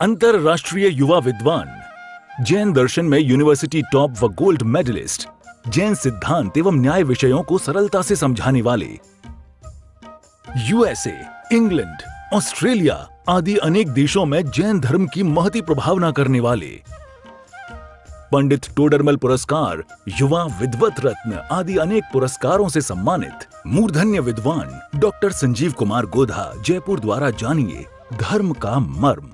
अंतरराष्ट्रीय युवा विद्वान, जैन दर्शन में यूनिवर्सिटी टॉप व गोल्ड मेडलिस्ट, जैन सिद्धांत एवं न्याय विषयों को सरलता से समझाने वाले, यूएसए, इंग्लैंड, ऑस्ट्रेलिया आदि अनेक देशों में जैन धर्म की महती प्रभावना करने वाले, पंडित टोडरमल पुरस्कार, युवा विद्वत रत्न आदि अनेक पुरस्कारों से सम्मानित मूर्धन्य विद्वान डॉक्टर संजीव कुमार गोधा जयपुर द्वारा जानिए धर्म का मर्म।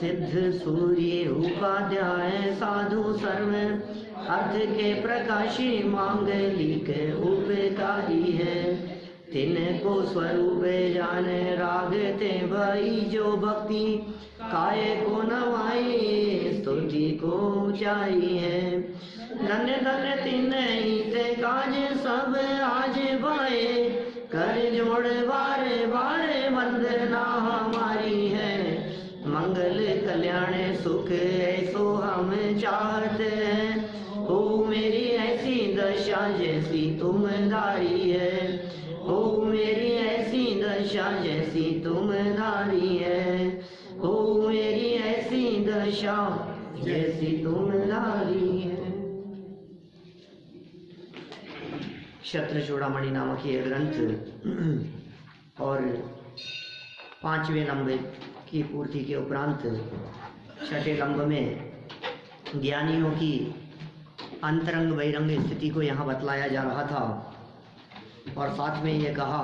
सिद्ध सूर्य उपाध्याय साधु सर्व अर्थ के प्रकाशी मांगलिक उपकारी है। तिनको स्वरूप जाने रागते भई जो भक्ति काय को नवाई स्तुति को ऊंचाई है। धन्य धन्य तिन ते काज सब आज भाए कर जोड़ बार बार वंदना हमारी है। मंगल कल्याण सुख ऐसो हम चाहते हैं। हो मेरी ऐसी दशा जैसी तुम धारी है। हो मेरी ऐसी दशा जैसी तुम धारी है। हो मेरी ऐसी दशा जैसी तुम धारी है। क्षत्र चूड़ामणि नामक ये ग्रंथ और 5वें लंब की पूर्ति के उपरांत छठे लंब में ज्ञानियों की अंतरंग बहिरंग स्थिति को यहाँ बतलाया जा रहा था और साथ में ये कहा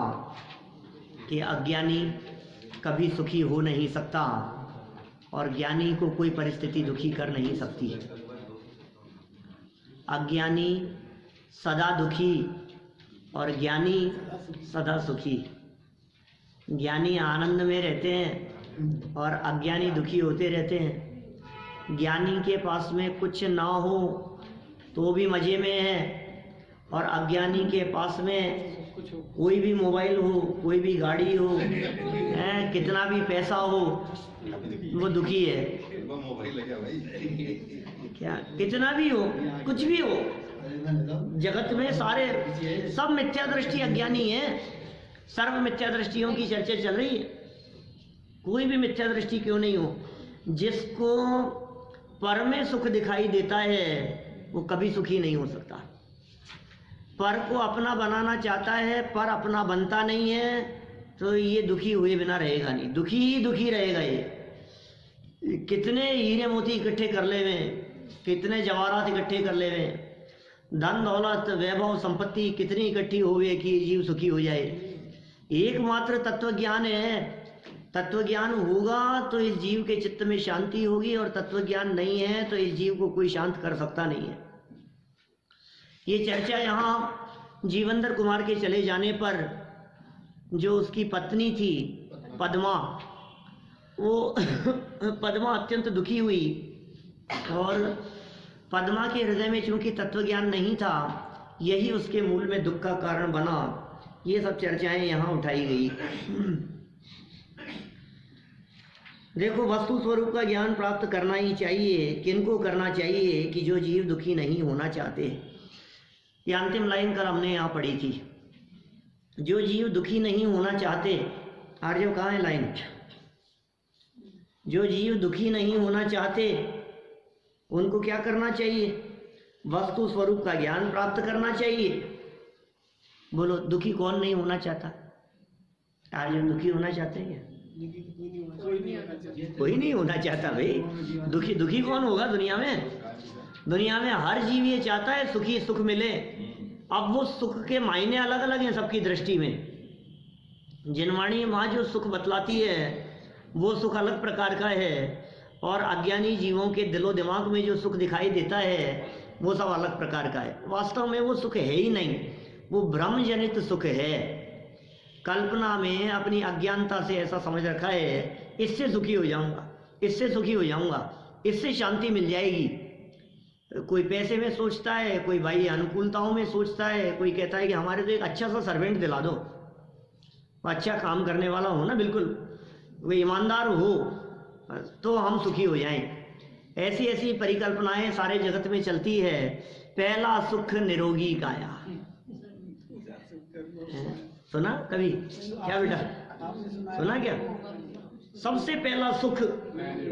कि अज्ञानी कभी सुखी हो नहीं सकता और ज्ञानी को कोई परिस्थिति दुखी कर नहीं सकती। अज्ञानी सदा दुखी और ज्ञानी सदा सुखी। ज्ञानी आनंद में रहते हैं और अज्ञानी दुखी होते रहते हैं। ज्ञानी के पास में कुछ ना हो तो भी मज़े में है और अज्ञानी के पास में कोई भी मोबाइल हो, कोई भी गाड़ी हो, कितना भी पैसा हो, वो दुखी है। क्या कितना भी हो, कुछ भी हो, जगत में सारे सब मिथ्या दृष्टि अज्ञानी है। सर्व मिथ्या दृष्टियों की चर्चा चल रही है। कोई भी मिथ्या दृष्टि क्यों नहीं हो, जिसको पर में सुख दिखाई देता है वो कभी सुखी नहीं हो सकता। पर को अपना बनाना चाहता है, पर अपना बनता नहीं है, तो ये दुखी हुए बिना रहेगा नहीं, दुखी ही दुखी रहेगा। ये कितने हीरे मोती इकट्ठे कर ले में, कितने जवाहरात इकट्ठे कर ले में, धन दौलत वैभव संपत्ति कितनी इकट्ठी होवे कि जीव सुखी हो जाए। एकमात्र तत्व ज्ञान है। तत्व ज्ञान होगा तो इस जीव के चित्त में शांति होगी और तत्व ज्ञान नहीं है तो इस जीव को कोई शांत कर सकता नहीं है। ये चर्चा यहाँ जीवेंद्र कुमार के चले जाने पर जो उसकी पत्नी थी पद्मा, वो पद्मा अत्यंत दुखी हुई और पद्मा के हृदय में चूंकि तत्व ज्ञान नहीं था, यही उसके मूल में दुख का कारण बना। ये सब चर्चाएं यहाँ उठाई गई। देखो, वस्तु स्वरूप का ज्ञान प्राप्त करना ही चाहिए। किनको करना चाहिए? कि जो जीव दुखी नहीं होना चाहते। ये अंतिम लाइन कल हमने यहाँ पढ़ी थी। जो जीव दुखी नहीं होना चाहते, आर्य कहाँ है लाइन? जो जीव दुखी नहीं होना चाहते उनको क्या करना चाहिए? वस्तु स्वरूप का ज्ञान प्राप्त करना चाहिए। बोलो, दुखी कौन नहीं होना चाहता? आर्य दुखी होना चाहते हैं क्या? कोई नहीं होना चाहता भाई। दुखी दुखी कौन होगा दुनिया में? दुनिया में हर जीव ये चाहता है सुखी सुख मिले। अब वो सुख के मायने अलग अलग हैं सबकी दृष्टि में। जिनवाणी माँ जो सुख बतलाती है वो सुख अलग प्रकार का है, और अज्ञानी जीवों के दिलो दिमाग में जो सुख दिखाई देता है वो सब अलग प्रकार का है। वास्तव में वो सुख है ही नहीं, वो भ्रम जनित सुख है। कल्पना में अपनी अज्ञानता से ऐसा समझ रखा है, इससे सुखी हो जाऊंगा, इससे सुखी हो जाऊंगा, इससे शांति मिल जाएगी। कोई पैसे में सोचता है, कोई भाई अनुकूलताओं में सोचता है, कोई कहता है कि हमारे तो एक अच्छा सा सर्वेंट दिला दो, अच्छा काम करने वाला हो ना, बिल्कुल कोई ईमानदार हो तो हम सुखी हो जाएं। ऐसी ऐसी परिकल्पनाएं सारे जगत में चलती है। पहला सुख निरोगी काया। सुना कभी क्या बेटा? सुना क्या? सबसे पहला सुख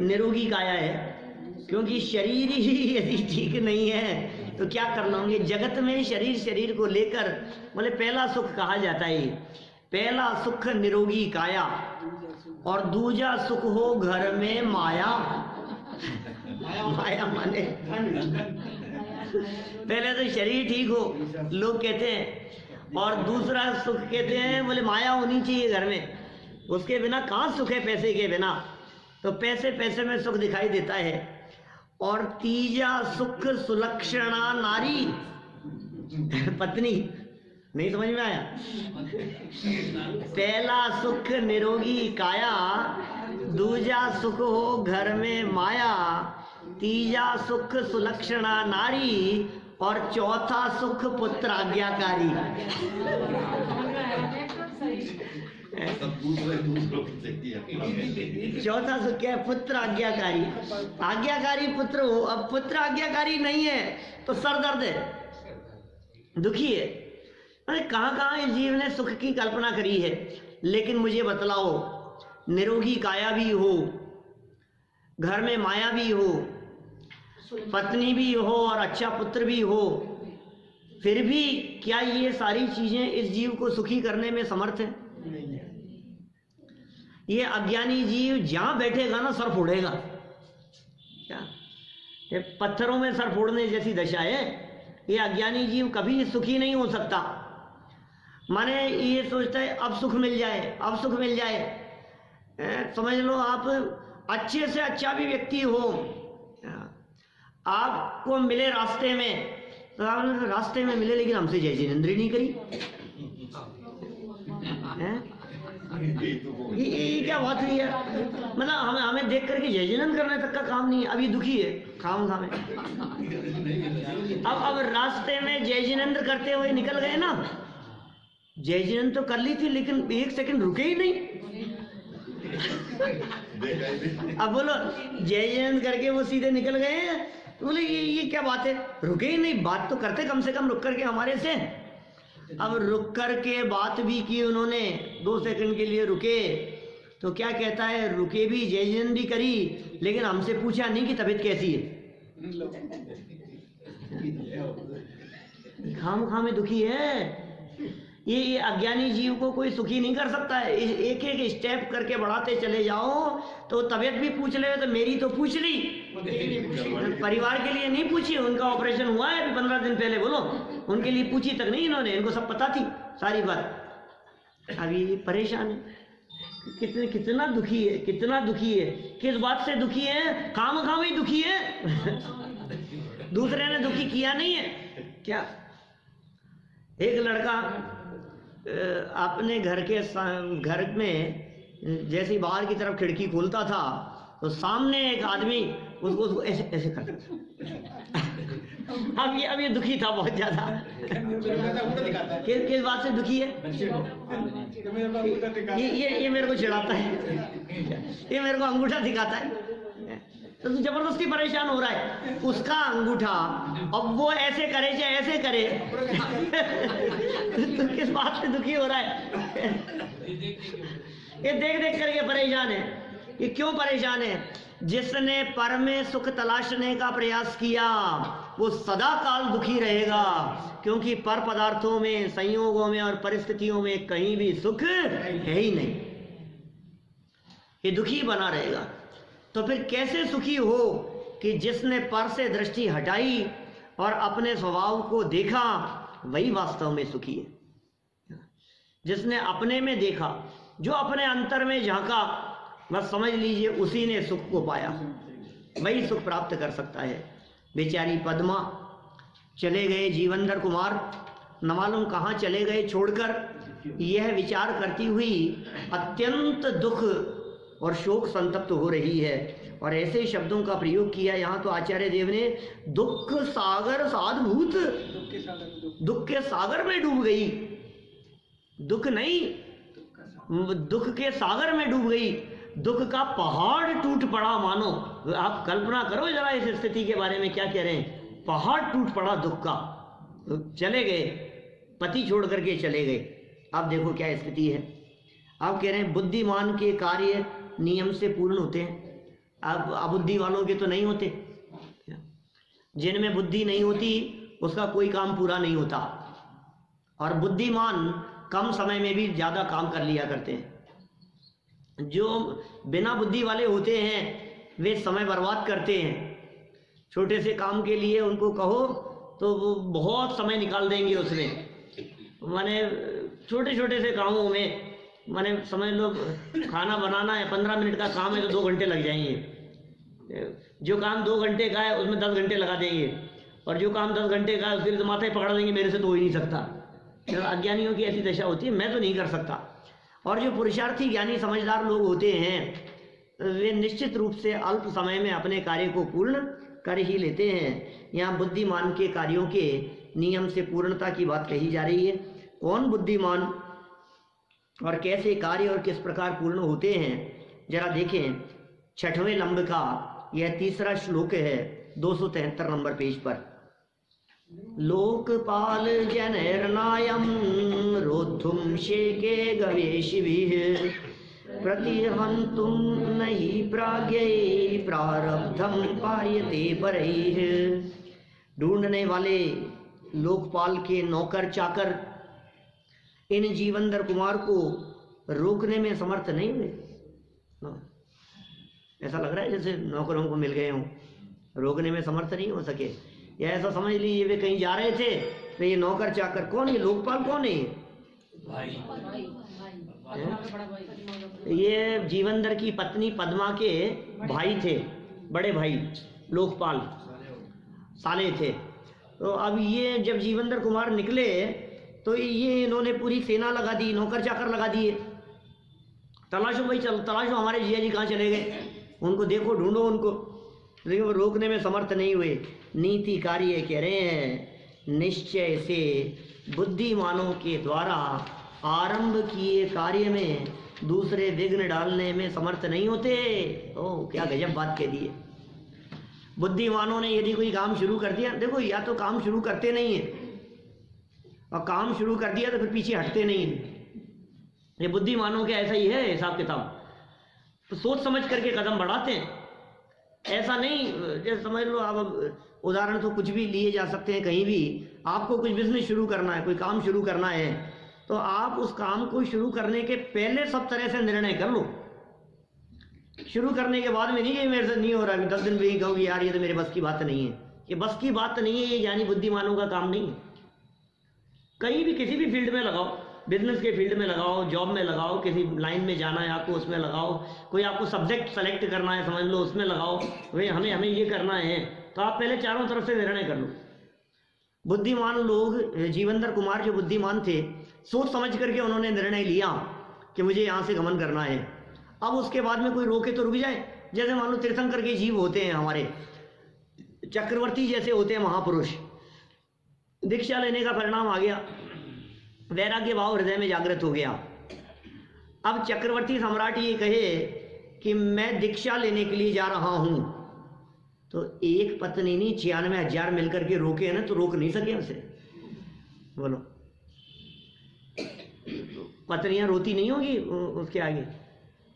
निरोगी काया है, क्योंकि शरीर ही यदि ठीक नहीं है तो क्या करना होंगे जगत में। शरीर को लेकर बोले पहला सुख कहा जाता है। पहला सुख निरोगी काया, और दूजा सुख हो घर में माया। माया माने पहले तो शरीर ठीक हो लोग कहते हैं, और दूसरा सुख कहते हैं बोले माया होनी चाहिए घर में। उसके बिना कहाँ सुख है? पैसे के बिना तो पैसे में सुख दिखाई देता है। और तीजा सुख सुलक्षणा नारी, पत्नी। नहीं समझ में आया? पहला सुख निरोगी काया, दूजा सुख हो घर में माया, तीजा सुख सुलक्षणा नारी, और चौथा सुख पुत्र आज्ञाकारी। चौथा सुख क्या है? पुत्र आज्ञाकारी। आज्ञाकारी पुत्र हो। अब पुत्र आज्ञाकारी नहीं है तो सर दर्द है, दुखी है। अरे कहाँ कहाँ इस जीव ने सुख की कल्पना करी है। लेकिन मुझे बतलाओ, निरोगी काया भी हो, घर में माया भी हो, पत्नी भी हो और अच्छा पुत्र भी हो, फिर भी क्या ये सारी चीजें इस जीव को सुखी करने में समर्थ है? ये अज्ञानी जीव जहां बैठेगा ना सर फोड़ेगा। क्या ये पत्थरों में सर फोड़ने जैसी दशा है। ये अज्ञानी जीव कभी सुखी नहीं हो सकता। माने ये सोचता है अब सुख मिल जाए, अब सुख मिल जाए। समझ लो आप अच्छे से अच्छा भी व्यक्ति हो, आपको मिले रास्ते में, तो आपने रास्ते में मिले लेकिन हमसे जय जिनेंद्री नहीं करी। ये क्या बात हुई है? मतलब हमें देख करके जय जिनेंद्र करने तक का काम नहीं है। अभी दुखी है खाम खामे। अब रास्ते में जय जिनेंद्र करते हुए निकल गए ना। जय जिनेंद्र तो कर ली थी लेकिन एक सेकंड रुके ही नहीं। अब बोलो जय जिनेंद्र करके वो सीधे निकल गए हैं, तो बोले ये क्या बात है? रुके ही नहीं। बात तो करते कम से कम रुक करके हमारे से। अब रुक करके बात भी की उन्होंने, 2 सेकंड के लिए रुके, तो क्या कहता है? रुके भी, जय जिनेंद्र भी करी, लेकिन हमसे पूछा नहीं कि तबीयत कैसी है। खाम खामे दुखी है। ये अज्ञानी जीव को कोई सुखी नहीं कर सकता है। एक एक स्टेप करके बढ़ाते चले जाओ तो तबीयत भी पूछ ले, तो मेरी तो पूछ ली, परिवार के लिए नहीं पूछी। उनका ऑपरेशन हुआ है अभी 15 दिन पहले, बोलो उनके लिए पूछी तक नहीं इन्होंने। इनको सब पता थी सारी बात। अभी परेशान है। कितना दुखी है, कितना दुखी है। किस बात से दुखी है? काम ही दुखी है। दूसरे ने दुखी किया नहीं है क्या? एक लड़का अपने घर में जैसे बाहर की तरफ खिड़की खोलता था तो सामने एक आदमी उसको ऐसे ऐसे करता था। अब ये दुखी था बहुत ज्यादा। किस बात से दुखी है? ये मेरे को चिढ़ाता है, ये मेरे को अंगूठा दिखाता है, तो तू जबरदस्ती परेशान हो रहा है। उसका अंगूठा अब वो ऐसे करे चाहे ऐसे करे, तो किस बात से दुखी हो रहा है? ये देख देख करके परेशान है। ये क्यों परेशान है? जिसने पर में सुख तलाशने का प्रयास किया वो सदा काल दुखी रहेगा, क्योंकि पर पदार्थों में, संयोगों में और परिस्थितियों में कहीं भी सुख है ही नहीं। ये दुखी बना रहेगा। तो फिर कैसे सुखी हो? कि जिसने पर से दृष्टि हटाई और अपने स्वभाव को देखा, वही वास्तव में सुखी है। जिसने अपने में देखा, जो अपने अंतर में झांका, बस समझ लीजिए उसी ने सुख को पाया, वही सुख प्राप्त कर सकता है। बेचारी पद्मा, चले गए जीवनधर कुमार, न मालूम कहाँ चले गए छोड़कर। यह विचार करती हुई अत्यंत दुख और शोक संतप्त हो रही है। और ऐसे शब्दों का प्रयोग किया यहाँ तो आचार्य देव ने, दुख सागर साधभूत, दुख के सागर में डूब गई। दुख नहीं, दुख के सागर में डूब गई। दुख का पहाड़ टूट पड़ा मानो। आप कल्पना करो जरा इस स्थिति के बारे में, क्या कह रहे हैं? पहाड़ टूट पड़ा दुख का। तो चले गए, पति छोड़ करके चले गए। अब देखो क्या स्थिति है। आप कह रहे हैं बुद्धिमान के कार्य नियम से पूर्ण होते हैं। अब अबुद्धि वालों के तो नहीं होते। जिनमें बुद्धि नहीं होती उसका कोई काम पूरा नहीं होता। और बुद्धिमान कम समय में भी ज्यादा काम कर लिया करते हैं। जो बिना बुद्धि वाले होते हैं वे समय बर्बाद करते हैं। छोटे से काम के लिए उनको कहो तो वो बहुत समय निकाल देंगे उसमें। माने छोटे छोटे से कामों में, माने समझ लो खाना बनाना है, 15 मिनट का काम है तो 2 घंटे लग जाएंगे। जो काम 2 घंटे का है उसमें 10 घंटे लगा देंगे, और जो काम 10 घंटे का है उसके लिए तो माथा ही पकड़ा देंगे, मेरे से तो हो ही नहीं सकता। अज्ञानियों की ऐसी दशा होती है, मैं तो नहीं कर सकता। और जो पुरुषार्थी ज्ञानी समझदार लोग होते हैं वे निश्चित रूप से अल्प समय में अपने कार्य को पूर्ण कर ही लेते हैं। यहाँ बुद्धिमान के कार्यों के नियम से पूर्णता की बात कही जा रही है। कौन बुद्धिमान और कैसे कार्य और किस प्रकार पूर्ण होते हैं जरा देखें। 6वें लंब का यह 3रा श्लोक है, 273 नंबर पेज पर। लोकपाल जनैर्नायं रोद्धुं शेके गवेशिभिः प्रतिहन्तुं नहि प्राज्ञै प्रारब्धं पार्यते परैः। ढूंढने वाले लोकपाल के नौकर चाकर इन जीवनधर कुमार को रोकने में समर्थ नहीं हुए। ऐसा लग रहा है जैसे नौकरों को मिल गए हों, रोकने में समर्थ नहीं हो सके। या ऐसा समझ लीजिए वे कहीं जा रहे थे तो ये नौकर चाकर, कौन है लोकपाल, कौन है ये जीवनधर की पत्नी पद्मा के भाई थे, बड़े भाई लोकपाल, साले थे। तो अब ये जब जीवनधर कुमार निकले तो ये इन्होंने पूरी सेना लगा दी, नौकर चाकर लगा दिए। तलाशो भाई, चलो तलाशो हमारे जिया जी कहाँ चले गए, उनको देखो, ढूंढो उनको। लेकिन वो रोकने में समर्थ नहीं हुए। नीति कार्य कह रहे हैं निश्चय से बुद्धिमानों के द्वारा आरंभ किए कार्य में दूसरे विघ्न डालने में समर्थ नहीं होते। ओह क्या गजब बात कह दी है। बुद्धिमानों ने यदि कोई काम शुरू कर दिया, देखो या तो काम शुरू करते नहीं है, और काम शुरू कर दिया तो फिर पीछे हटते नहीं है। ये बुद्धिमानों के ऐसा ही है हिसाब किताब, तो सोच समझ करके कदम बढ़ाते हैं। ऐसा नहीं जैसे समझ लो आप, उदाहरण तो कुछ भी लिए जा सकते हैं। कहीं भी आपको कुछ बिजनेस शुरू करना है, कोई काम शुरू करना है, तो आप उस काम को शुरू करने के पहले सब तरह से निर्णय कर लो। शुरू करने के बाद में नहीं कि मेरे से नहीं हो रहा, 10 दिन भी कहोगे यार ये तो मेरे बस की बात नहीं है। ये बस की बात नहीं है, ये यानी बुद्धिमानों का काम नहीं है। कहीं भी किसी भी फील्ड में लगाओ, बिजनेस के फील्ड में लगाओ, जॉब में लगाओ, किसी लाइन में जाना है आपको उसमें लगाओ, कोई आपको सब्जेक्ट सेलेक्ट करना है समझ लो उसमें लगाओ, भाई हमें ये करना है, तो आप पहले चारों तरफ से निर्णय कर लो। बुद्धिमान लोग, जीवनधर कुमार जो बुद्धिमान थे, सोच समझ करके उन्होंने निर्णय लिया कि मुझे यहाँ से गमन करना है। अब उसके बाद में कोई रोके तो रुक जाए, जैसे मान लो तीर्थंकर के जीव होते हैं हमारे, चक्रवर्ती जैसे होते हैं महापुरुष। दीक्षा लेने का परिणाम आ गया, वैराग्य भाव हृदय में जागृत हो गया। अब चक्रवर्ती सम्राट ये कहे कि मैं दीक्षा लेने के लिए जा रहा हूं, तो एक पत्नी नहीं 96,000 मिलकर के रोके है ना, तो रोक नहीं सके उसे। बोलो, पत्नियां रोती नहीं होगी उसके आगे?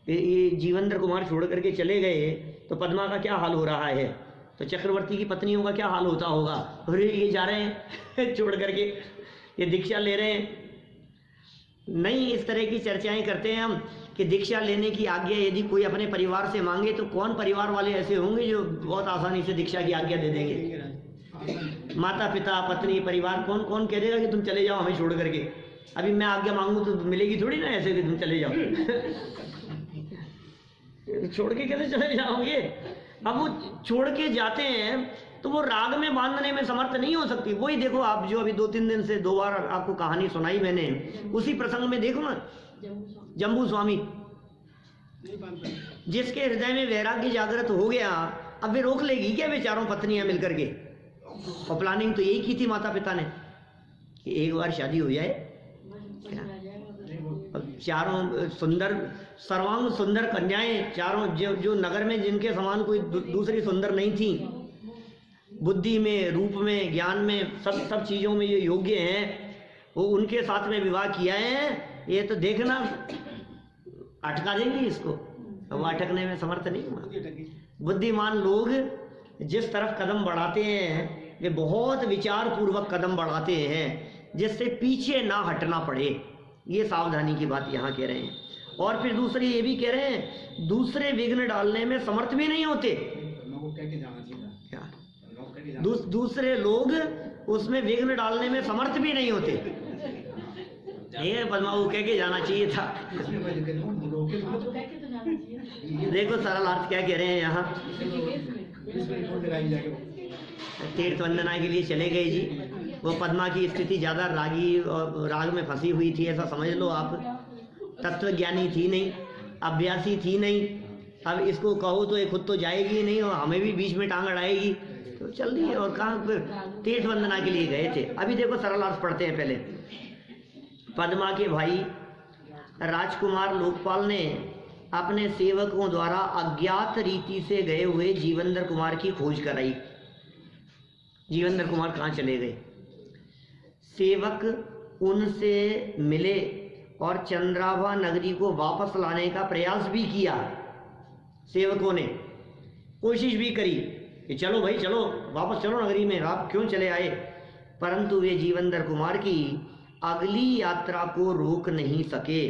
ये जीवेंद्र कुमार छोड़ करके चले गए तो पद्मा का क्या हाल हो रहा है, तो चक्रवर्ती की पत्नियों का क्या हाल होता होगा? अरे ये जा रहे हैं छोड़ करके, ये दीक्षा ले रहे हैं। नहीं, इस तरह की चर्चाएं करते हैं हम कि दीक्षा लेने की आज्ञा यदि कोई अपने परिवार से मांगे तो कौन परिवार वाले ऐसे होंगे जो बहुत आसानी से दीक्षा की आज्ञा दे देंगे? माता पिता पत्नी परिवार, कौन कौन कह देगा कि तुम चले जाओ हमें छोड़ करके? अभी मैं आज्ञा मांगू तो मिलेगी थोड़ी ना ऐसे कि तुम चले जाओ। छोड़ के कैसे चले जाओगे? अब वो छोड़ के जाते हैं तो वो राग में बांधने में समर्थ नहीं हो सकती। वही देखो आप, जो अभी 2-3 दिन से 2 बार आपको कहानी सुनाई मैंने, उसी प्रसंग में देखो ना, जम्बू स्वामी जिसके हृदय में वैराग्य जागृत हो गया, अब वे रोक लेगी क्या वे चारों पत्नियां मिलकर के? और प्लानिंग तो यही की थी माता पिता ने कि एक बार शादी हो जाए। चारों सुंदर, सर्वांग सुंदर कन्याएं, चारों जो नगर में जिनके समान कोई दूसरी सुंदर नहीं थी, बुद्धि में, रूप में, ज्ञान में, सब चीजों में ये योग्य हैं, वो उनके साथ में विवाह किया है। ये तो देखना अटका देंगे इसको, वो अटकने में समर्थ नहीं हुआ। बुद्धिमान लोग जिस तरफ कदम बढ़ाते हैं वे बहुत विचार पूर्वक कदम बढ़ाते हैं, जिससे पीछे ना हटना पड़े। ये सावधानी की बात यहाँ कह रहे हैं। और फिर दूसरी ये भी कह रहे हैं, दूसरे विघ्न डालने में समर्थ भी नहीं होते। क्या दूसरे लोग उसमें विघ्न डालने में समर्थ भी नहीं होते। ये पद्मा को कह के जाना चाहिए था। देखो सरल अर्थ क्या कह रहे हैं यहाँ। तीर्थ वंदना के लिए चले गए जी। वो पद्मा की स्थिति ज्यादा रागी और राग में फंसी हुई थी, ऐसा समझ लो आप। तत्वज्ञानी थी नहीं, अभ्यासी थी नहीं। अब इसको कहो तो ये खुद तो जाएगी नहीं और हमें भी बीच में टांग अड़ाएगी, तो चल रही है। और कहाँ तीर्थ वंदना के लिए गए थे। अभी देखो सरल अर्थ पढ़ते हैं पहले। पद्मा के भाई राजकुमार लोकपाल ने अपने सेवकों द्वारा अज्ञात रीति से गए हुए जीवेंद्र कुमार की खोज कराई। जीवेंद्र कुमार कहाँ चले गए? सेवक उनसे मिले और चंद्राभा नगरी को वापस लाने का प्रयास भी किया। सेवकों ने कोशिश भी करी कि चलो भाई चलो, वापस चलो नगरी में, आप क्यों चले आए? परंतु वे जीवेंद्र कुमार की अगली यात्रा को रोक नहीं सके,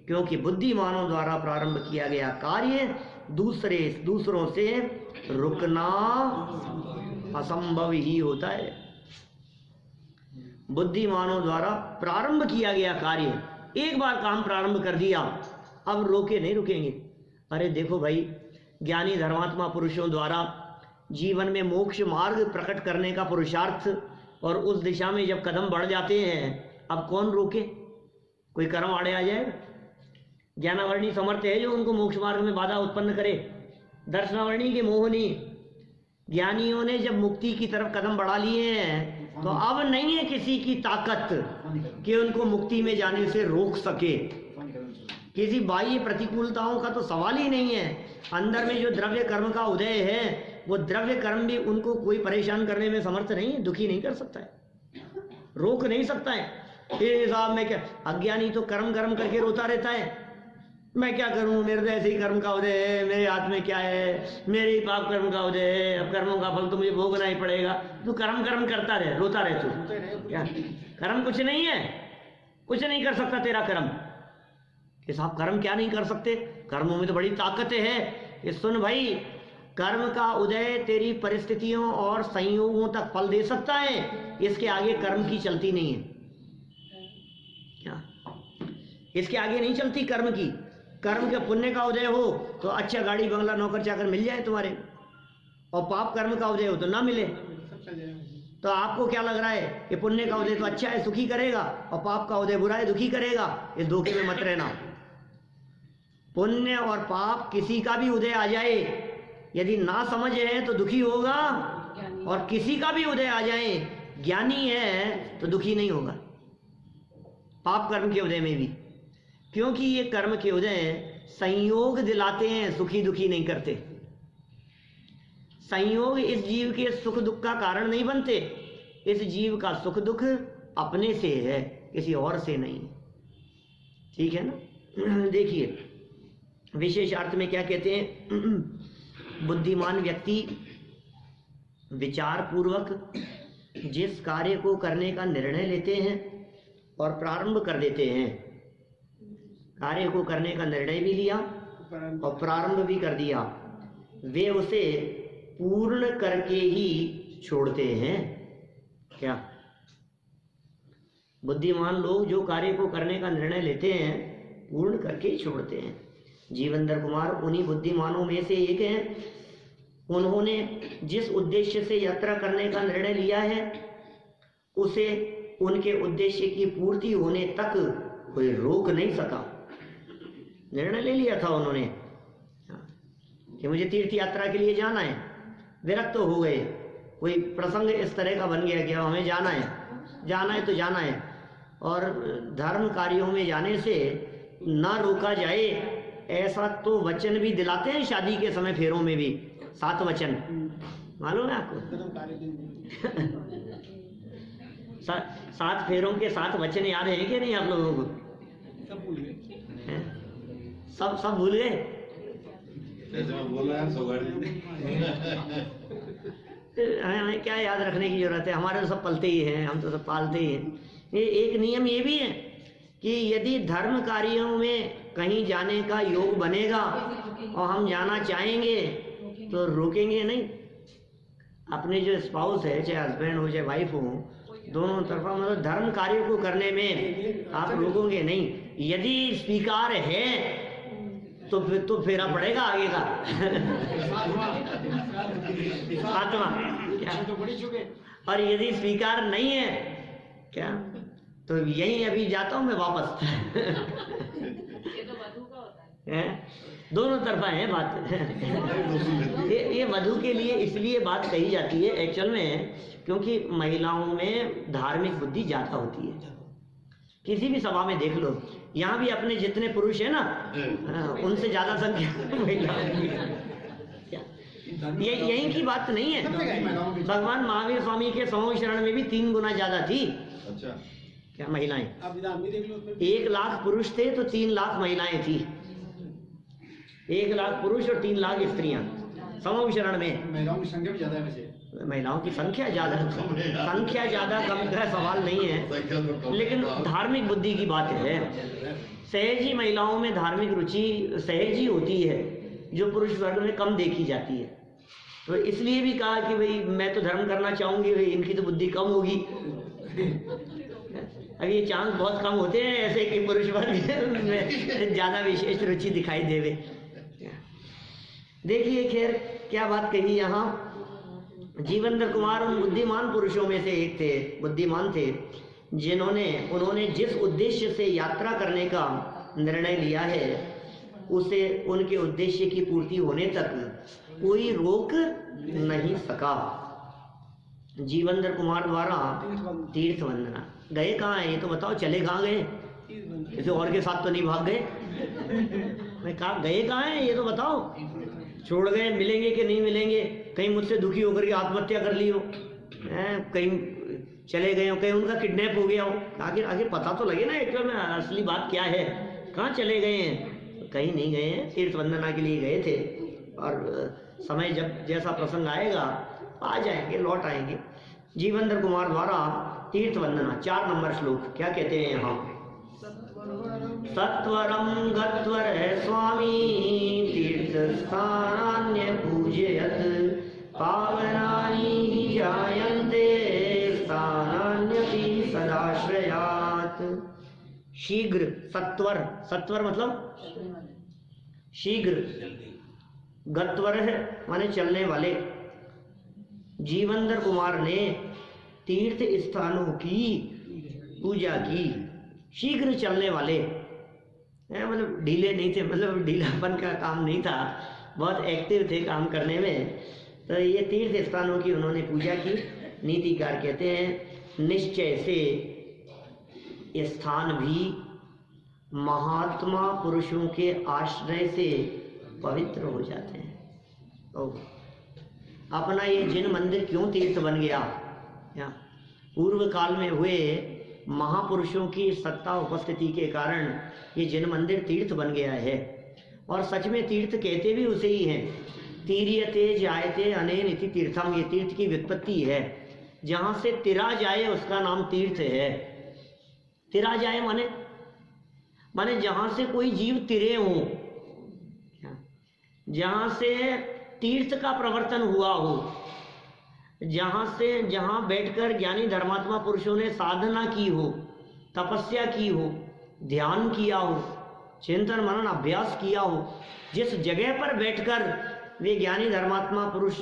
क्योंकि बुद्धिमानों द्वारा प्रारंभ किया गया कार्य दूसरों से रुकना असंभव ही होता है। बुद्धिमानों द्वारा प्रारंभ किया गया कार्य, एक बार काम प्रारंभ कर दिया, अब रोके नहीं रुकेंगे। अरे देखो भाई, ज्ञानी धर्मात्मा पुरुषों द्वारा जीवन में मोक्ष मार्ग प्रकट करने का पुरुषार्थ, और उस दिशा में जब कदम बढ़ जाते हैं, अब कौन रोके? कोई कर्म आड़े आ जाएगा? ज्ञानावर्णी समर्थ है जो उनको मोक्ष मार्ग में बाधा उत्पन्न करे। दर्शनावर्णी के मोहनी ज्ञानियों ने जब मुक्ति की तरफ कदम बढ़ा लिए हैं, तो अब नहीं है किसी की ताकत कि उनको मुक्ति में जाने से रोक सके। किसी बाह्य प्रतिकूलताओं का तो सवाल ही नहीं है। अंदर में जो द्रव्य कर्म का उदय है, वो द्रव्य कर्म भी उनको कोई परेशान करने में समर्थ नहीं है, दुखी नहीं कर सकता है, रोक नहीं सकता है। साहब मैं क्या, अज्ञानी तो कर्म कर्म करके रोता रहता है, मैं क्या करूं, मेरे तो ऐसे ही कर्म का उदय है, मेरे हाथ में क्या है, मेरे ही पाप कर्म का उदय है, अब कर्मों का फल तो मुझे भोगना ही पड़ेगा। तू कर्म कर्म करता रहे, रोता रहे। तू क्या, कर्म कुछ नहीं है, कुछ नहीं कर सकता तेरा कर्म। कि साहब कर्म क्या नहीं कर सकते, कर्मों में तो बड़ी ताकत है। ये सुन भाई, कर्म का उदय तेरी परिस्थितियों और संयोगों तक फल दे सकता है, इसके आगे कर्म की चलती नहीं है। क्या, इसके आगे नहीं चलती कर्म की। कर्म के पुण्य का उदय हो तो अच्छा गाड़ी बंगला नौकर चाकर मिल जाए तुम्हारे, और पाप कर्म का उदय हो तो ना मिले। तो आपको क्या लग रहा है कि पुण्य का उदय तो अच्छा है, सुखी करेगा, और पाप का उदय बुरा है, दुखी करेगा? इस धोखे में मत रहना। पुण्य और पाप किसी का भी उदय आ जाए, यदि ना समझ है तो दुखी होगा, और किसी का भी उदय आ जाए, ज्ञानी है तो दुखी नहीं होगा पाप कर्म के उदय में भी, क्योंकि ये कर्म के उदय संयोग दिलाते हैं, सुखी दुखी नहीं करते। संयोग इस जीव के सुख दुख का कारण नहीं बनते, इस जीव का सुख दुख अपने से है, किसी और से नहीं। ठीक है ना। देखिए विशेष अर्थ में क्या कहते हैं, बुद्धिमान व्यक्ति विचार पूर्वक जिस कार्य को करने का निर्णय लेते हैं और प्रारंभ कर देते हैं, कार्य को करने का निर्णय भी लिया और प्रारंभ भी कर दिया, वे उसे पूर्ण करके ही छोड़ते हैं। क्या बुद्धिमान लोग जो कार्य को करने का निर्णय लेते हैं पूर्ण करके ही छोड़ते हैं। जीवेंद्र कुमार उन्हीं बुद्धिमानों में से एक हैं। उन्होंने जिस उद्देश्य से यात्रा करने का निर्णय लिया है उसे उनके उद्देश्य की पूर्ति होने तक कोई रोक नहीं सका। निर्णय ले लिया था उन्होंने कि मुझे तीर्थ यात्रा के लिए जाना है, विरक्त तो हो गए, कोई प्रसंग इस तरह का बन गया कि हमें जाना है तो जाना है, और धर्म कार्यों में जाने से ना रोका जाए ऐसा तो वचन भी दिलाते हैं शादी के समय, फेरों में भी 7 वचन मालूम है आपको। 7 फेरों के 7 वचन याद हैं कि नहीं आप लोगों को? सब भूल गए, सब भूल गए। हमें क्या याद रखने की जरूरत है, हमारे तो सब पलते ही हैं, हम तो सब पालते ही हैं। ये एक नियम ये भी है कि यदि धर्म कार्यों में कहीं जाने का योग बनेगा और हम जाना चाहेंगे तो रोकेंगे नहीं। अपने जो स्पाउस है, चाहे हस्बैंड हो चाहे वाइफ हो, दोनों तरफा मतलब धर्म कार्यों को करने में आप रोकोगे नहीं। यदि स्वीकार है तो फेरा पड़ेगा आगे का। 7वां और यदि स्वीकार नहीं है क्या तो यही अभी जाता हूं मैं वापस। ये तो वधू का होता है। दोनों तरफा है बात। ये वधू के लिए इसलिए बात कही जाती है एक्चुअल में, क्योंकि महिलाओं में धार्मिक बुद्धि ज्यादा होती है। किसी भी सभा में देख लो, यहाँ भी अपने जितने पुरुष है ना उनसे ज्यादा संख्या महिलाओं की। ये यही की बात नहीं है, भगवान महावीर स्वामी के समूह शरण में भी 3 गुना ज्यादा थी। अच्छा क्या महिलाएं? 1 लाख पुरुष थे तो 3 लाख महिलाएं थी। 1 लाख पुरुष और 3 लाख स्त्रियां समूह शरण में। महिलाओं की संख्या भी ज्यादा है वैसे। महिलाओं की संख्या ज्यादा कम का सवाल नहीं है, लेकिन धार्मिक बुद्धि की बात है। सहज ही महिलाओं में धार्मिक रुचि सहज ही होती है, जो पुरुष वर्ग में कम देखी जाती है। तो इसलिए भी कहा कि भाई मैं तो धर्म करना चाहूंगी, भाई इनकी तो बुद्धि कम होगी। अब ये चांस बहुत कम होते हैं ऐसे कि पुरुष वर्ग में ज्यादा विशेष रुचि दिखाई देवे। देखिए खैर क्या बात कही यहाँ। जीवेंद्र कुमार उन बुद्धिमान पुरुषों में से एक थे, बुद्धिमान थे, उन्होंने जिस उद्देश्य से यात्रा करने का निर्णय लिया है उसे उनके उद्देश्य की पूर्ति होने तक कोई रोक नहीं सका। जीवेंद्र कुमार द्वारा तीर्थ वंदना गए कहाँ है ये तो बताओ, चले कहाँ गए? किसी और के साथ तो नहीं भाग गए? मैं कहा गए कहाँ है ये तो बताओ। छोड़ गए, मिलेंगे कि नहीं मिलेंगे, कहीं मुझसे दुखी होकर के आत्महत्या कर ली हो, कहीं चले गए हो, कहीं उनका किडनैप हो गया हो। आगे पता तो लगे ना एक्चुअल में असली बात क्या है। कहाँ चले गए हैं? कहीं नहीं गए हैं, तीर्थ वंदना के लिए गए थे, और समय जब जैसा प्रसंग आएगा आ जाएंगे, लौट आएंगे। जीवेंद्र कुमार द्वारा तीर्थ वंदना 4 नंबर श्लोक क्या कहते हैं यहाँ? सत्वरम गत्वर स्वामी तीर्थस्थानान्य पूजयत पावनानि जायन्ते स्थानान्यपि सदाश्रयात्। शीघ्र, सत्वर मतलब शीघ्र, गत्वर है माने चलने वाले। जीवेंद्र कुमार ने तीर्थ स्थानों की पूजा की, शीघ्र चलने वाले मतलब ढीले नहीं थे, मतलब ढीलापन का काम नहीं था, बहुत एक्टिव थे काम करने में। तो ये तीर्थ स्थानों की उन्होंने पूजा की। नीतिकार कहते हैं निश्चय से ये स्थान भी महात्मा पुरुषों के आश्रय से पवित्र हो जाते हैं। तो अपना ये जिन मंदिर क्यों तीर्थ बन गया, पूर्व काल में हुए महापुरुषों की सत्ता उपस्थिति के कारण ये जिन मंदिर तीर्थ बन गया है। और सच में तीर्थ कहते भी उसे ही हैं। तीर्यते जायते अनेन इति तीर्थम, ये तीर्थ की व्युत्पत्ति है। जहां से तिरा जाए उसका नाम तीर्थ है। तिरा जाए माने जहां से कोई जीव तिरे हो, जहां से तीर्थ का प्रवर्तन हुआ हो, जहां बैठकर ज्ञानी धर्मात्मा पुरुषों ने साधना की हो, तपस्या की हो, ध्यान किया हो, चिंतन मनन अभ्यास किया हो, जिस जगह पर बैठकर वे ज्ञानी धर्मात्मा पुरुष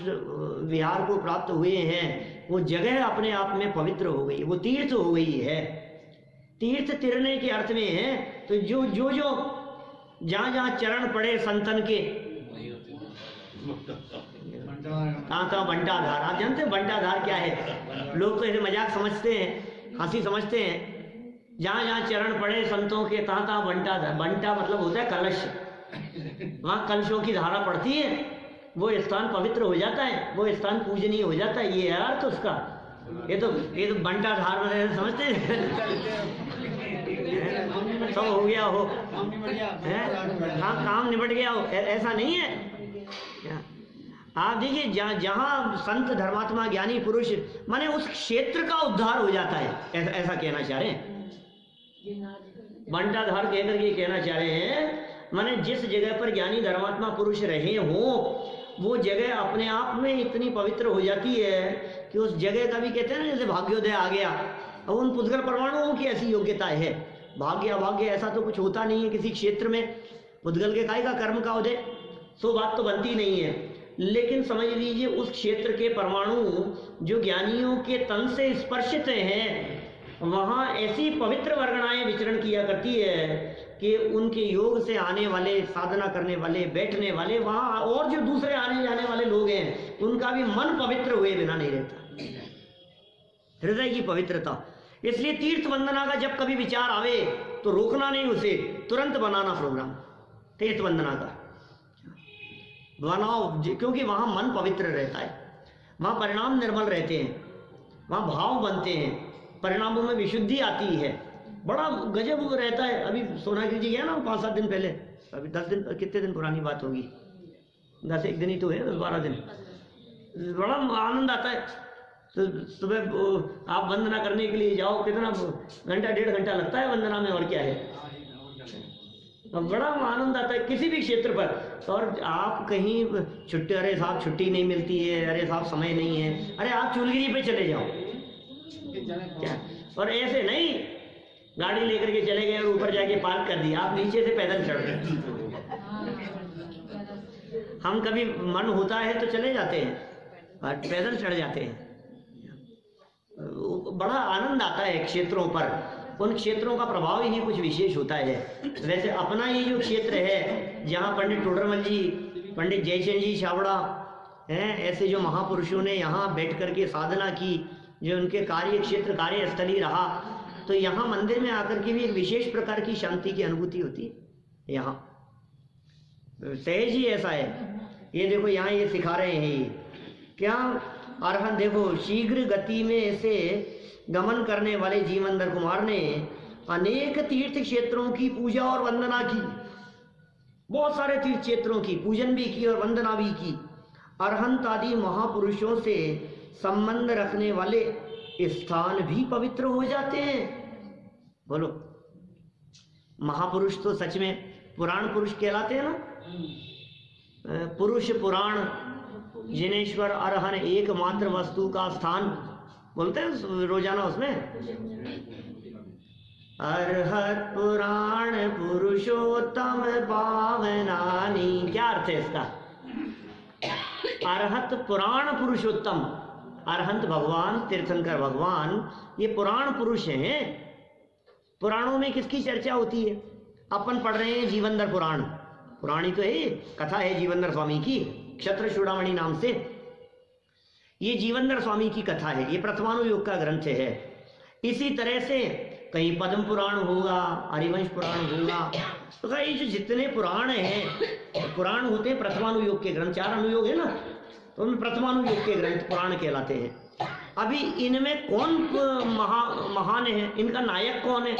विहार को प्राप्त हुए हैं, वो जगह अपने आप में पवित्र हो गई, वो तीर्थ हो गई है। तीर्थ तिरने के अर्थ में है तो जो जहां जहां चरण पड़े संतन के, कहाँ बंटाधार। आप जानते हैं बंटाधार क्या है? लोग तो ऐसे मजाक समझते हैं, हंसी समझते हैं। जहां जहां चरण पड़े संतों के तहाँ बंटाधार। बंटा मतलब होता है कलश। वहां कलशों की धारा पड़ती है, वो स्थान पवित्र हो जाता है, वो स्थान पूजनीय हो जाता है। ये है अर्थ उसका। ये तो बंटाधार में समझते हैं सब हो गया हो, काम निबट गया हो, ऐसा नहीं है। आप देखिए जहां संत धर्मात्मा ज्ञानी पुरुष माने उस क्षेत्र का उद्धार हो जाता है, ऐसा कहना चाह रहे हैं। बंटाधार कहकर के कहना चाह रहे हैं माने जिस जगह पर ज्ञानी धर्मात्मा पुरुष रहे हो, वो जगह अपने आप में इतनी पवित्र हो जाती है कि उस जगह का भी कहते हैं ना, जैसे भाग्योदय आ गया। और उन पुद्गल परमाणुओं की ऐसी योग्यता है। भाग्य अभाग्य ऐसा तो कुछ होता नहीं है किसी क्षेत्र में। पुद्गल के काय का कर्म का उदय, सो बात तो बनती नहीं है। लेकिन समझ लीजिए उस क्षेत्र के परमाणु जो ज्ञानियों के तन से स्पर्शित हैं, वहां ऐसी पवित्र वर्गणाएं विचरण किया करती है कि उनके योग से आने वाले, साधना करने वाले, बैठने वाले, वहां और जो दूसरे आने जाने वाले लोग हैं, उनका भी मन पवित्र हुए बिना नहीं रहता। हृदय की पवित्रता। इसलिए तीर्थ वंदना का जब कभी विचार आवे तो रोकना नहीं, उसे तुरंत बनाना प्रोग्राम तीर्थ वंदना का बनाओ, क्योंकि वहां मन पवित्र रहता है, वहां परिणाम निर्मल रहते हैं, वहां भाव बनते हैं, परिणामों में विशुद्धि आती है, बड़ा गजब रहता है। अभी सोनागिरी जी गया ना 5-7 दिन पहले, अभी 10 दिन, कितने दिन पुरानी बात होगी, 10-1 दिन ही तो है, 10-12 दिन। बड़ा आनंद आता है। तो सुबह आप वंदना करने के लिए जाओ, कितना घंटा 1.5 घंटा लगता है वंदना में, और क्या है। बड़ा आनंद आता है किसी भी क्षेत्र पर। और आप कहीं छुट्टी, अरे साहब छुट्टी नहीं मिलती है, अरे साहब समय नहीं है, अरे आप चूलगिरी पे चले जाओ क्या। और ऐसे नहीं गाड़ी लेकर के चले गए और ऊपर जाके पार्क कर दिया, आप नीचे से पैदल चढ़ गए। हम कभी मन होता है तो चले जाते हैं, पैदल चढ़ जाते हैं। बड़ा आनंद आता है क्षेत्रों पर। उन क्षेत्रों का प्रभाव ही कुछ विशेष होता है। वैसे अपना ये जो क्षेत्र है, जहाँ पंडित टोडरमल जी, पंडित जयचंद जी छाबड़ा हैं, ऐसे जो महापुरुषों ने यहाँ बैठ करके साधना की, जो उनके कार्य क्षेत्र कार्यस्थली रहा, तो यहाँ मंदिर में आकर के भी एक विशेष प्रकार की शांति की अनुभूति होती है। यहाँ सहज ही ऐसा है। ये देखो यहाँ ये सिखा रहे हैं, ये क्या अरहन, देखो शीघ्र गति में ऐसे गमन करने वाले जीवंदर कुमार ने अनेक तीर्थ क्षेत्रों की पूजा और वंदना की, बहुत सारे तीर्थ क्षेत्रों की पूजन भी की और वंदना भी की। अरहंत आदि महापुरुषों से संबंध रखने वाले स्थान भी पवित्र हो जाते हैं। बोलो, महापुरुष तो सच में पुराण पुरुष कहलाते हैं ना। पुरुष पुराण जिनेश्वर अरहन एकमात्र वस्तु का स्थान बोलते हैं रोजाना उसमें। अरहत पुराण पुरुषोत्तम पावनानी, क्या अर्थ है इसका? अरहत पुराण पुरुषोत्तम, अरहंत भगवान, तीर्थंकर भगवान, ये पुराण पुरुष हैं। पुराणों में किसकी चर्चा होती है? अपन पढ़ रहे हैं जीवंदर पुराण, पुराणी तो है, कथा है जीवनधर स्वामी की, क्षत्र चूड़ामणि नाम से। ये जीवनधर स्वामी की कथा है, ये प्रथमानुयोग का ग्रंथ है। इसी तरह से कहीं पद्म पुराण होगा, हरिवंश पुराण होगा, तो ये जो जितने पुराण हैं, पुराण होते हैं प्रथमानुयोग के ग्रंथ, 4 अनुयोग है ना, तो उनमें प्रथमानुयोग के ग्रंथ पुराण कहलाते हैं। अभी इनमें कौन महान है, इनका नायक कौन है?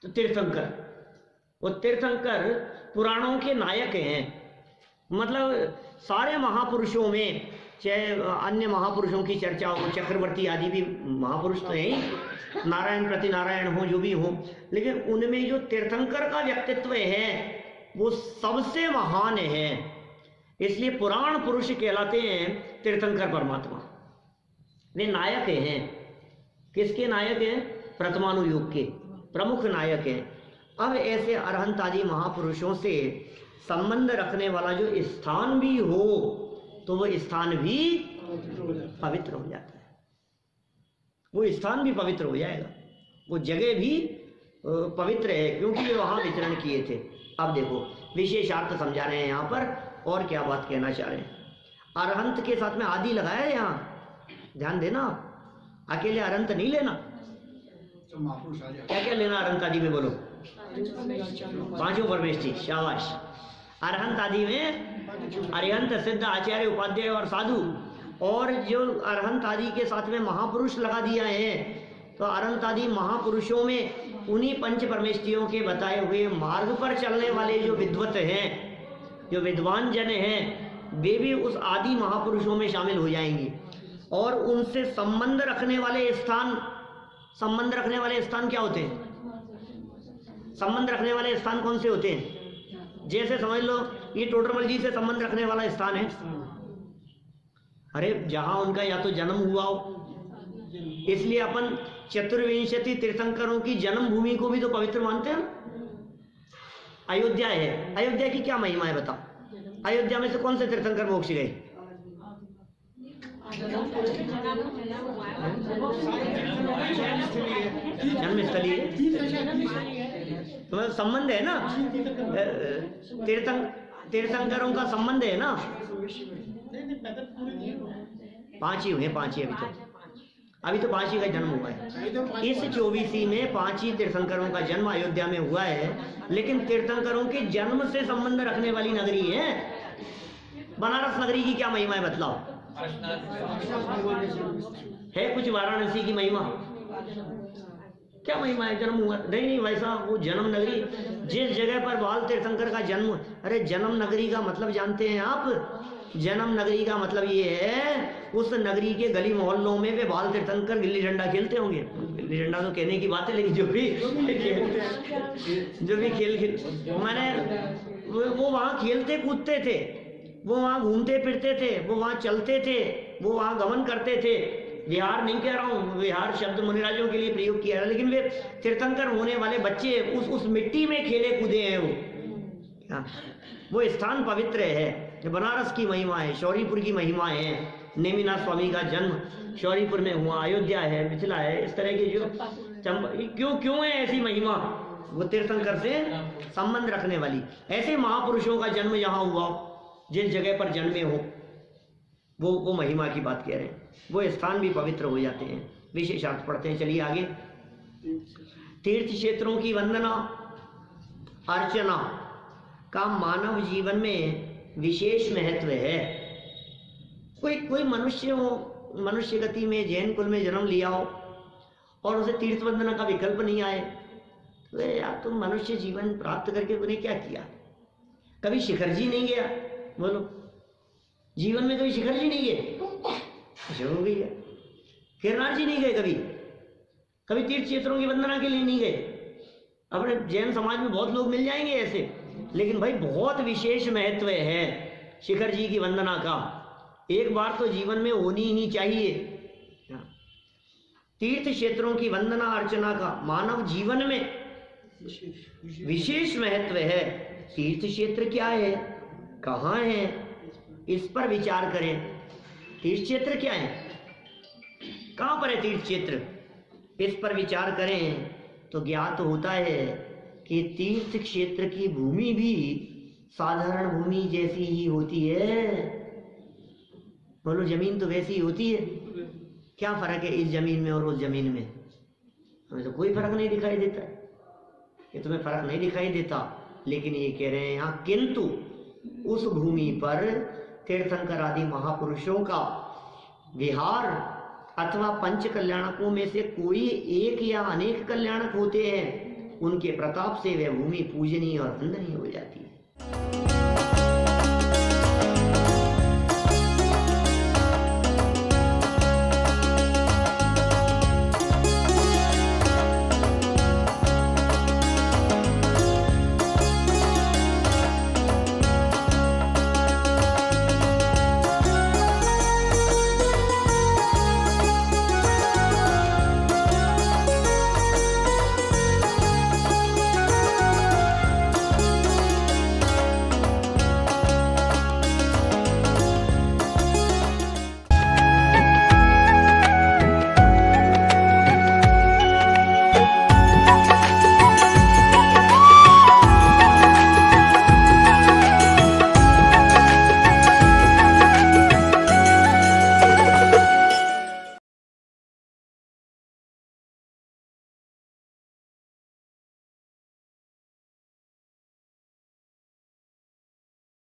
तो तीर्थंकर। वो तीर्थंकर पुराणों के नायक हैं। मतलब सारे महापुरुषों में, चाहे अन्य महापुरुषों की चर्चा हो, चक्रवर्ती आदि भी महापुरुष तो हैं ही, नारायण प्रति नारायण हो, जो भी हो, लेकिन उनमें जो तीर्थंकर का व्यक्तित्व है वो सबसे महान है। इसलिए पुराण पुरुष कहलाते हैं तीर्थंकर परमात्मा। वे नायक हैं। किसके नायक हैं? प्रथमानुयोग के प्रमुख नायक हैं। अब ऐसे अरहंत आदि महापुरुषों से संबंध रखने वाला जो स्थान भी हो, तो वो स्थान भी पवित्र हो जाता है। वो स्थान भी पवित्र हो जाएगा, वो जगह भी पवित्र है, क्योंकि वे वहां विचरण किए थे। अब देखो विशेषार्थ समझा रहे हैं यहाँ पर, और क्या बात कहना चाह रहे हैं। अरहंत के साथ में आदि लगाया है, यहाँ ध्यान देना, अकेले अरहंत नहीं लेना। क्या क्या लेना अरहंत आदि में, बोलो? 5 परमेष्ठी, शाबाश। अरहंत आदि में अरिहंत, सिद्ध, आचार्य, उपाध्याय और साधु, और जो अरहंत आदि के साथ में महापुरुष लगा दिया है, तो अरहंत आदि महापुरुषों में उन्हीं 5 परमेष्ठियों के बताए हुए मार्ग पर चलने वाले जो विद्वत हैं, जो विद्वान जन हैं, वे भी उस आदि महापुरुषों में शामिल हो जाएंगे। और उनसे संबंध रखने वाले स्थान, संबंध रखने वाले स्थान क्या होते हैं? संबंध रखने वाले स्थान कौन से होते हैं? जैसे समझ लो ये टोडरमल जी से संबंध रखने वाला स्थान है। अरे जहां उनका या तो जन्म हुआ हो, इसलिए अपन चतुर्विंशति तीर्थंकरों की जन्मभूमि को भी तो पवित्र मानते हैं। अयोध्या है, अयोध्या की क्या महिमा है बताओ? अयोध्या में से कौन से तीर्थंकर मोक्ष गए? जन्मस्थली तो संबंध है ना, तीर्थंकरों का संबंध है ना। 5 ही हुए, 5 ही अभी तो 5 ही का जन्म हुआ है। इस 24 में 5 ही तीर्थंकरों का जन्म अयोध्या में हुआ है। लेकिन तीर्थंकरों के जन्म से संबंध रखने वाली नगरी है बनारस। नगरी की क्या महिमा है बतलाओ? है कुछ वाराणसी की महिमा? क्या महिमा है? जन्म हुआ नहीं वैसा, वो जन्म नगरी, जिस जगह पर बाल तीर्थंकर का जन्म। अरे जन्म नगरी का मतलब जानते हैं आप? जन्म नगरी का मतलब ये है उस नगरी के गली मोहल्लों में वे बाल तीर्थंकर गिल्ली डंडा खेलते होंगे। गिल्ली डंडा तो कहने की बात है, लेकिन जो भी खेल मैंने वो वहां खेलते कूदते थे, वो वहां घूमते फिरते थे, वो वहां चलते थे, वो वहां गमन करते थे। विहार नहीं कह रहा हूँ, विहार शब्द मुनिराजों के लिए प्रयोग किया है, लेकिन वे तीर्थंकर होने वाले बच्चे उस मिट्टी में खेले कूदे हैं। वो स्थान पवित्र है। बनारस की महिमा है, शौरीपुर की महिमा है। नेमिनाथ स्वामी का जन्म शौरीपुर में हुआ, अयोध्या है, मिथिला है, इस तरह की जो क्यों है ऐसी महिमा? वो तीर्थंकर से संबंध रखने वाली ऐसे महापुरुषों का जन्म यहाँ हुआ, जिस जगह पर जन्मे हो, वो महिमा की बात कह रहे हैं। वो स्थान भी पवित्र हो जाते हैं। विशेषार्थ पढ़ते हैं, चलिए आगे। तीर्थ क्षेत्रों की वंदना अर्चना का मानव जीवन में विशेष महत्व है। कोई मनुष्य हो, मनुष्य गति में जैन कुल में जन्म लिया हो और उसे तीर्थ वंदना का विकल्प नहीं आए, तो यार तुम मनुष्य जीवन प्राप्त करके उन्हें क्या किया? कभी शिखर जी नहीं गया? बोलो, जीवन में कभी शिखर जी नहीं गए? हो गई है। गिरनार जी नहीं गए कभी तीर्थ क्षेत्रों की वंदना के लिए नहीं गए। अपने जैन समाज में बहुत लोग मिल जाएंगे ऐसे, लेकिन भाई बहुत विशेष महत्व है शिखर जी की वंदना का। एक बार तो जीवन में होनी ही चाहिए। तीर्थ क्षेत्रों की वंदना अर्चना का मानव जीवन में विशेष महत्व है। तीर्थ क्षेत्र क्या है, कहाँ है, इस पर विचार करें। तीर्थ क्षेत्र क्या है, कहाँ पर है तीर्थ क्षेत्र, इस पर विचार करें तो ज्ञात होता है कि तीर्थ क्षेत्र की भूमि भी साधारण भूमि जैसी ही होती है। बोलो, जमीन तो वैसी ही होती है। क्या फर्क है इस जमीन में और उस जमीन में? हमें तो कोई फर्क नहीं दिखाई देता। ये तुम्हें फर्क नहीं दिखाई देता, लेकिन ये कह रहे हैं यहाँ, किंतु उस भूमि पर तीर्थंकर आदि महापुरुषों का विहार अथवा पंच कल्याणकों में से कोई एक या अनेक कल्याणक होते हैं, उनके प्रताप से वह भूमि पूजनीय और वंदनीय हो जाती है।